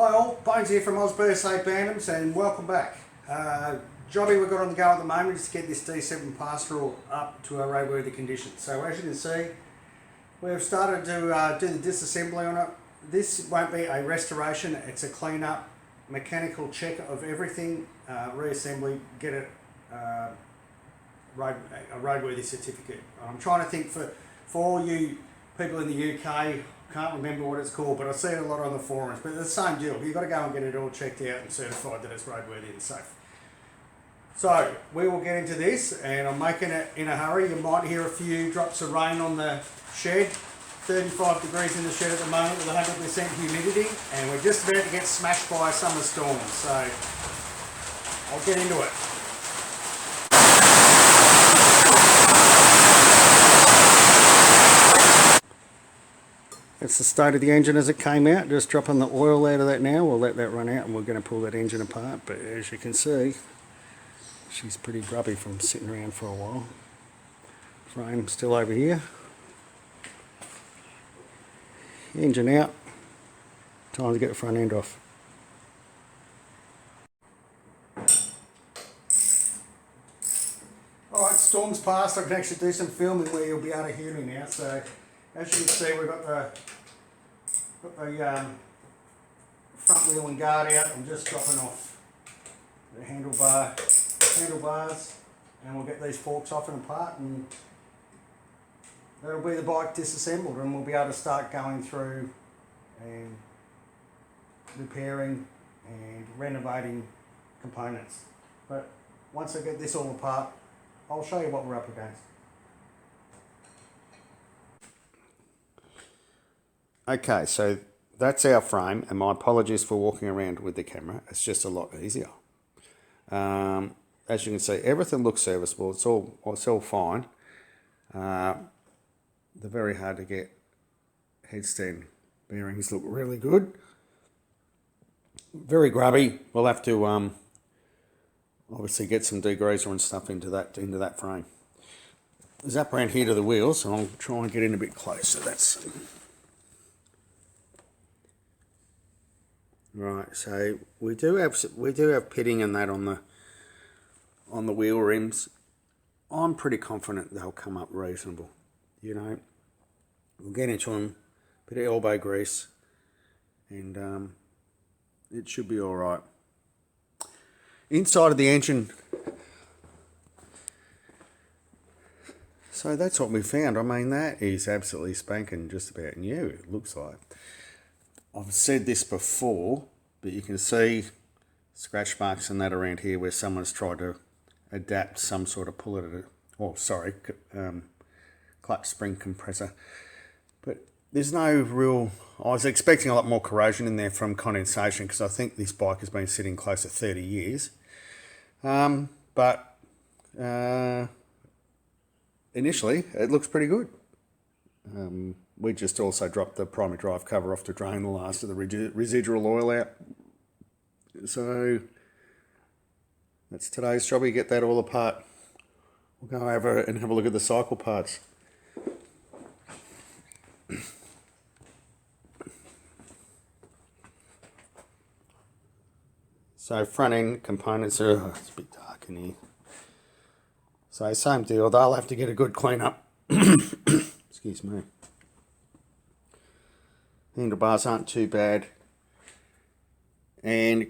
Hi all, Bones here from BSA D7 Bantams and welcome back. Jobby we've got on the go at the moment is to get this D7 Pastoral up to a roadworthy condition. So as you can see, we've started to do the disassembly on it. This won't be a restoration, it's a clean up, mechanical check of everything, reassembly, get it a roadworthy certificate. I'm trying to think for all you people in the UK, can't remember what it's called, but I see it a lot on the forums. But it's the same deal. You've got to go and get it all checked out and certified that it's roadworthy and safe. So we will get into this, and I'm making it in a hurry. You might hear a few drops of rain on the shed. 35 degrees in the shed at the moment with 100% humidity, and we're just about to get smashed by a summer storm. So I'll get into it. That's the state of the engine as it came out, just dropping the oil out of that now. We'll let that run out and we're going to pull that engine apart, but as you can see, she's pretty grubby from sitting around for a while. Frame still over here. Engine out. Time to get the front end off. Alright, storm's passed. I can actually do some filming where you'll be able to hear me now. So as you can see, we've got the front wheel and guard out. I'm just dropping off the handlebars, and we'll get these forks off and apart, and that'll be the bike disassembled, and we'll be able to start going through and repairing and renovating components. But once I get this all apart, I'll show you what we're up against. Okay, so that's our frame, and my apologies for walking around with the camera. It's just a lot easier. As you can see, everything looks serviceable. It's all fine. They're very hard to get. Headstand bearings look really good. Very grubby. We'll have to obviously get some degreaser and stuff into that frame. There's up around here to the wheels, so I'll try and get in a bit closer. That's right. So we do have pitting and that on the wheel rims. I'm pretty confident they'll come up reasonable. You know, we'll get into them, bit of elbow grease, and it should be all right. Inside of the engine, so that's what we found. I mean, that is absolutely spanking just about new, it looks like. I've said this before, but you can see scratch marks and that around here where someone's tried to adapt some sort of clutch spring compressor. But there's no real, I was expecting a lot more corrosion in there from condensation, because I think this bike has been sitting close to 30 years. But initially it looks pretty good. We just also dropped the primary drive cover off to drain the last of the residual oil out. So that's today's job. We get that all apart. We'll go over and have a look at the cycle parts. So front end components are, it's a bit dark in here. So same deal, they'll have to get a good clean up. Excuse me. Handlebars aren't too bad. And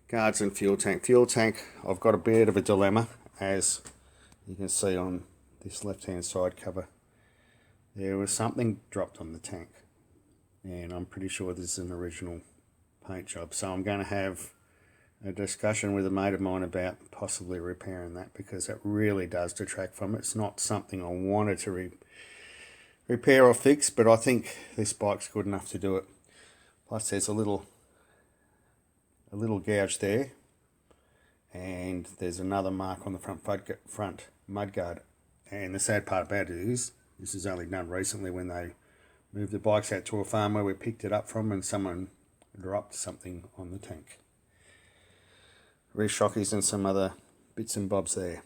guards and fuel tank. Fuel tank, I've got a bit of a dilemma, as you can see on this left hand side cover. There was something dropped on the tank, and I'm pretty sure this is an original paint job. So I'm going to have a discussion with a mate of mine about possibly repairing that, because it really does detract from it. It's not something I wanted to repair or fix, but I think this bike's good enough to do it. Plus there's a little gouge there, and there's another mark on the front mudguard. And the sad part about it is, this is only done recently when they moved the bikes out to a farm where we picked it up from, and someone dropped something on the tank. Rear shockies and some other bits and bobs there.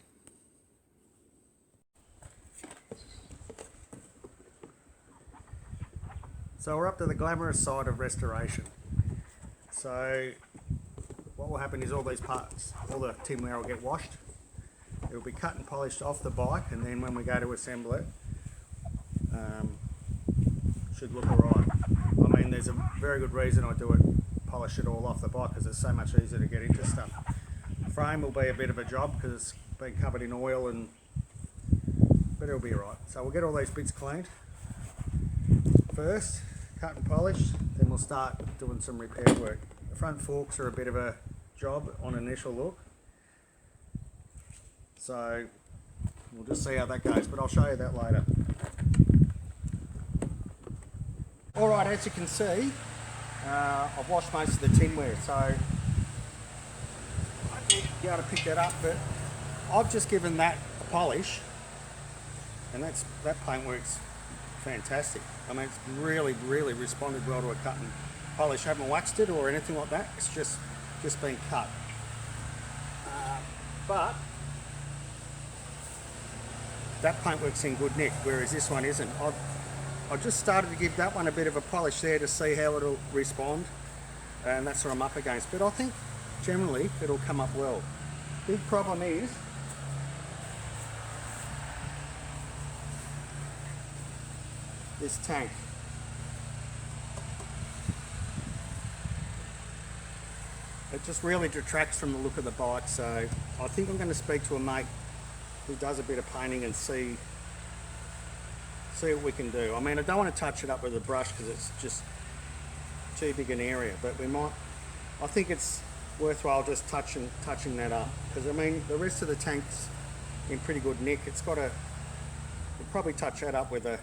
So we're up to the glamorous side of restoration. So what will happen is all these parts, all the tinware will get washed. It will be cut and polished off the bike, and then when we go to assemble it, should look alright. I mean, there's a very good reason I do it, polish it all off the bike, because it's so much easier to get into stuff. The frame will be a bit of a job because it's been covered in oil, but it'll be alright. So we'll get all these bits cleaned first, cut and polished, then we'll start doing some repair work. The front forks are a bit of a job on initial look, so we'll just see how that goes, but I'll show you that later. Alright, as you can see, I've washed most of the tinware, so I think you'll be able to pick that up, but I've just given that a polish, and that paintwork's fantastic. I mean, it's really responded well to a cut and polish. I haven't waxed it or anything like that, it's just been cut. But that paintwork's in good nick, whereas this one isn't. I just started to give that one a bit of a polish there to see how it'll respond, and that's what I'm up against. But I think generally it'll come up well. Big problem is this tank. It just really detracts from the look of the bike, so I think I'm going to speak to a mate who does a bit of painting and see what we can do. I mean, I don't want to touch it up with a brush because it's just too big an area, but I think it's worthwhile just touching that up, because I mean the rest of the tank's in pretty good nick. We'll probably touch that up with a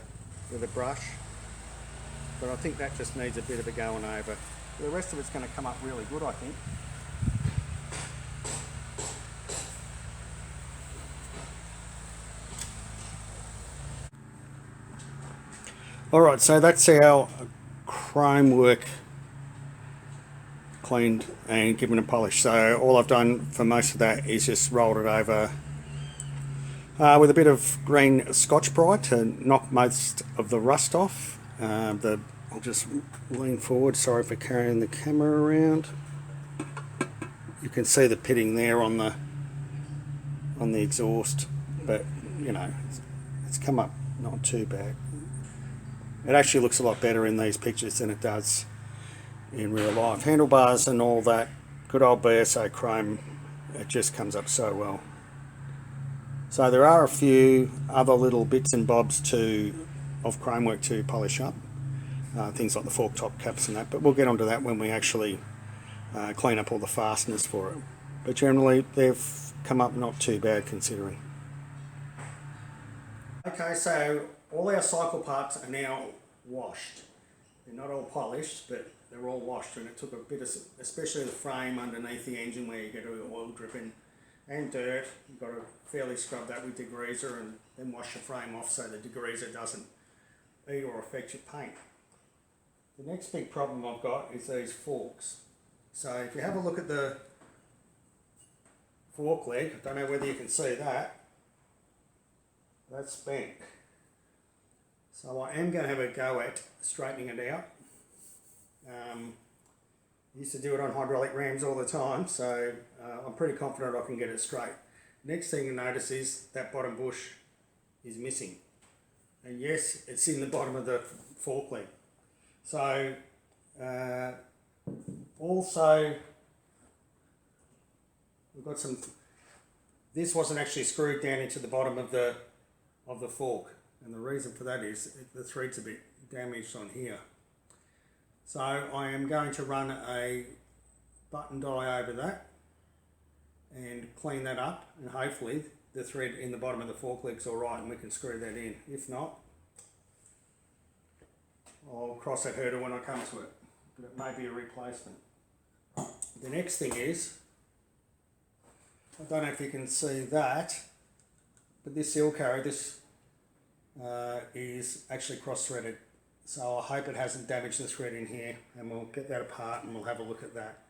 brush, but I think that just needs a bit of a going over. The rest of it's going to come up really good, I think. Alright, so that's our chrome work cleaned and given a polish. So all I've done for most of that is just rolled it over with a bit of green Scotch-Brite to knock most of the rust off. I'll just lean forward, sorry for carrying the camera around. You can see the pitting there on the exhaust, but you know, it's come up not too bad. It actually looks a lot better in these pictures than it does in real life. Handlebars and all that, good old BSA chrome, it just comes up so well. So there are a few other little bits and bobs of chrome work to polish up, things like the fork top caps and that, but we'll get onto that when we actually clean up all the fasteners for it. But generally they've come up not too bad considering. Okay, so all our cycle parts are now washed. They're not all polished, but they're all washed, and it took a bit of, especially the frame underneath the engine where you get oil dripping and dirt. You've got to fairly scrub that with degreaser and then wash the frame off so the degreaser doesn't eat or affect your paint. The next big problem I've got is these forks. So if you have a look at the fork leg, I don't know whether you can see that, that's bent. So I am going to have a go at straightening it out. Used to do it on hydraulic rams all the time, so I'm pretty confident I can get it straight. Next thing you notice is that bottom bush is missing. And yes, it's in the bottom of the fork leg. So also we've got this wasn't actually screwed down into the bottom of the fork, and the reason for that is the thread's a bit damaged on here. So I am going to run a button die over that and clean that up, and hopefully the thread in the bottom of the fork leg's alright and we can screw that in. If not, I'll cross that hurdle when I come to it, but it may be a replacement. The next thing is, I don't know if you can see that, but this seal carrier, this is actually cross-threaded. So I hope it hasn't damaged the thread in here, and we'll get that apart and we'll have a look at that.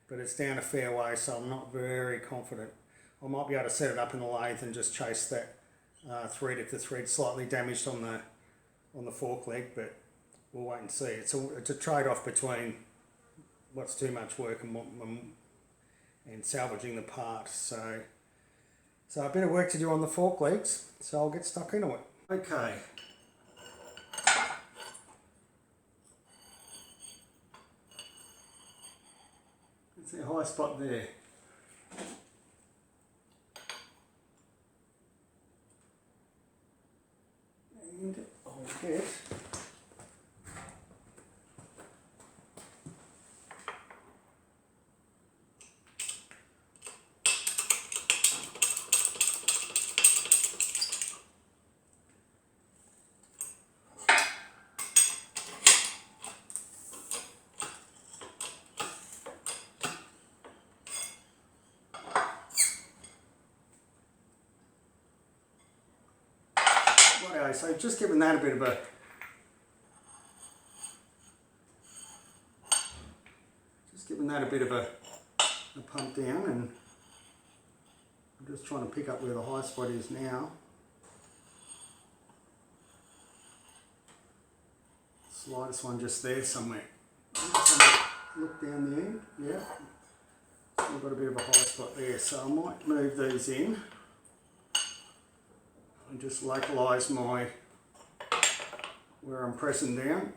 But it's down a fair way, so I'm not very confident. I might be able to set it up in the lathe and just chase that thread if the thread's slightly damaged on the fork leg, but we'll wait and see. It's a trade-off between what's too much work and salvaging the part. So a bit of work to do on the fork legs, so I'll get stuck into it. Okay. It's a high spot there. And I'll get so just giving that a bit of a pump down, and I'm just trying to pick up where the high spot is now. Slightest one just there somewhere. Look down the end, yeah. I've got a bit of a high spot there, so I might move these in and just localise where I'm pressing down.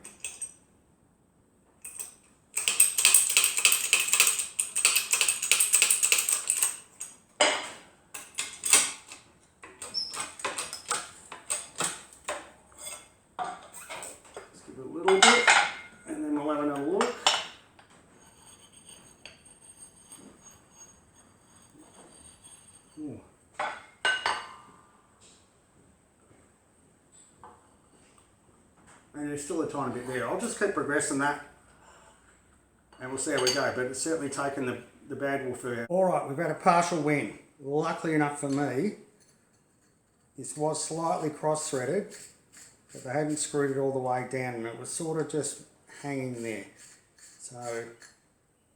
Just give it a little bit, and then we'll have another look. Ooh. And there's still a tiny bit there. I'll just keep progressing that and we'll see how we go, but it's certainly taken the bad wolf out. Alright, we've had a partial win. Luckily enough for me, this was slightly cross-threaded, but they hadn't screwed it all the way down and it was sort of just hanging there. So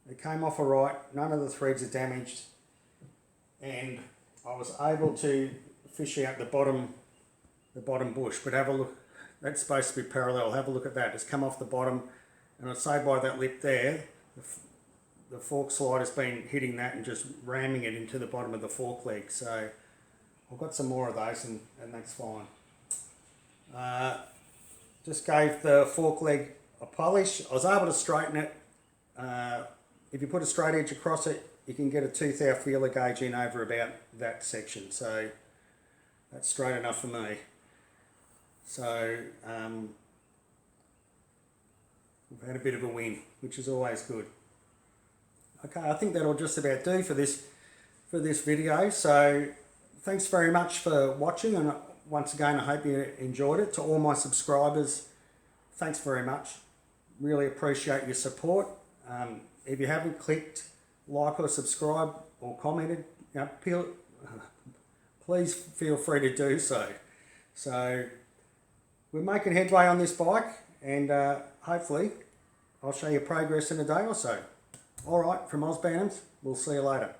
it came off alright, none of the threads are damaged, and I was able to fish out the bottom bush. But have a look. That's supposed to be parallel. Have a look at that. It's come off the bottom, and I'd say by that lip there, the fork slide has been hitting that and just ramming it into the bottom of the fork leg. So I've got some more of those, and that's fine. Just gave the fork leg a polish. I was able to straighten it. If you put a straight edge across it, you can get a tooth out feeler gauge in over about that section. So that's straight enough for me. So we've had a bit of a win, which is always good. Okay, I think that'll just about do for this video. So thanks very much for watching, and once again I hope you enjoyed it. To all my subscribers, thanks very much. Really appreciate your support. If you haven't clicked like or subscribe or commented, please feel free to do so. So we're making headway on this bike, and hopefully I'll show you progress in a day or so. Alright, from Oz Bantams, we'll see you later.